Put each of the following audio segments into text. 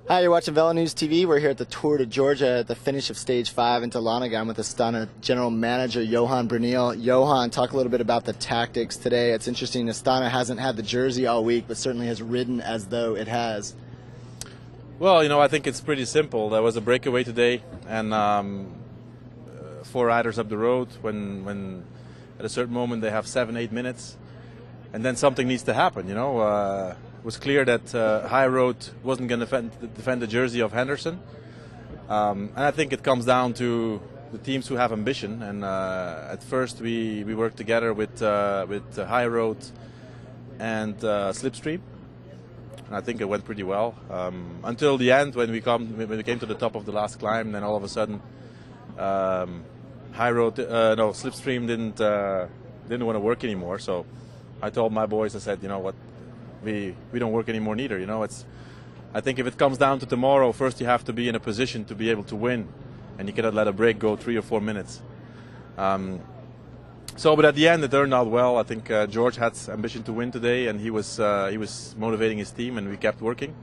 Hi, you're watching Velo News TV. We're here at the Tour de Georgia at the finish of Stage 5 in Dahlonega. I'm with Astana General Manager Johan Bruyneel. Johan, talk a little bit about the tactics today. It's interesting, Astana hasn't had the jersey all week, but certainly has ridden as though it has. Well, I think it's pretty simple. There was a breakaway today, and 4 riders up the road. When at a certain moment they have 7-8 minutes, and then something needs to happen. It was clear that High Road wasn't going to defend the jersey of Henderson, and I think it comes down to the teams who have ambition. And at first we worked together with High Road and Slipstream. And I think it went pretty well until the end when we came to the top of the last climb. Then all of a sudden, Slipstream didn't want to work anymore. So I told my boys, I said, you know what, we don't work anymore neither. I think if it comes down to tomorrow, first you have to be in a position to be able to win, and you cannot let a break go 3 or 4 minutes. But at the end it turned out well. I think George had ambition to win today, and he was motivating his team, and we kept working.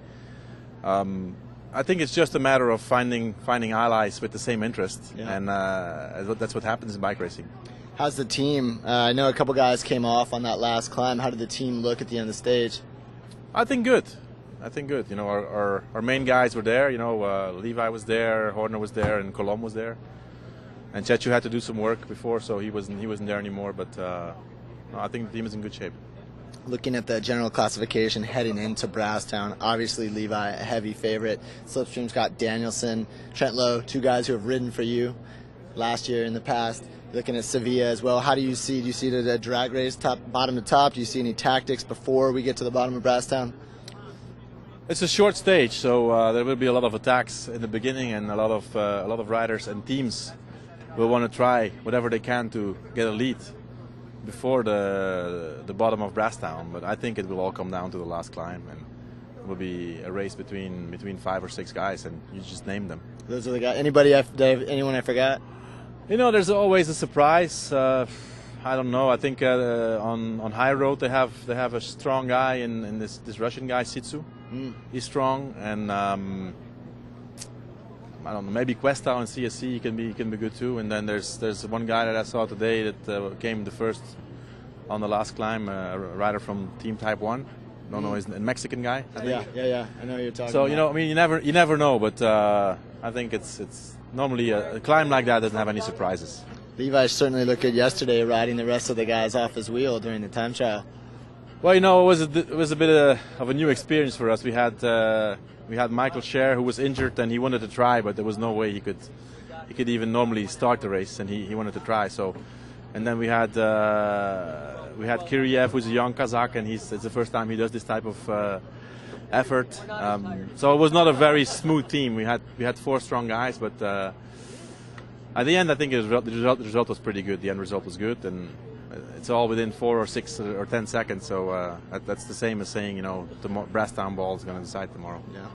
I think it's just a matter of finding allies with the same interest, and that's what happens in bike racing. How's the team? I know a couple guys came off on that last climb. How did the team look at the end of the stage? I think good. Our main guys were there. Levi was there, Horner was there, and Colom was there. And Chechu had to do some work before, so he wasn't there anymore. But no, I think the team is in good shape. Looking at the general classification heading into Brasstown, obviously Levi a heavy favorite. Slipstream's got Danielson, Trent Lowe, 2 guys who have ridden for you last year in the past. Looking at Sevilla as well, do you see it as a drag race, bottom to top? Do you see any tactics before we get to the bottom of Brasstown? It's a short stage, so there will be a lot of attacks in the beginning, and a lot of riders and teams will want to try whatever they can to get a lead before the bottom of Brasstown. But I think it will all come down to the last climb, and it will be a race between 5 or 6 guys, and you just name them. Those are the guys. Anyone I forgot? There's always a surprise. I don't know. I think on High Road they have a strong guy in this Russian guy Sitsu. He's strong, and I don't know. Maybe Questa on CSC can be good too. And then there's one guy that I saw today that came the first on the last climb, a rider from Team Type 1. Don't know, he's a Mexican guy. I think. Yeah. I know who you're talking. So about. you never know, but I think it's normally a climb like that doesn't have any surprises. Levi certainly looked good yesterday, riding the rest of the guys off his wheel during the time trial. Well, it was a bit of a new experience for us. We had Michael Scher, who was injured, and he wanted to try, but there was no way he could even normally start the race, and he wanted to try. So, and then we had Kiriev, who's a young Kazakh, and it's the first time he does this type of effort. So it was not a very smooth team. We had 4 strong guys, but at the end I think the result was pretty good. The end result was good, and it's all within 4 or 6 or 10 seconds. So that's the same as saying the Brasstown ball is going to decide tomorrow. Yeah.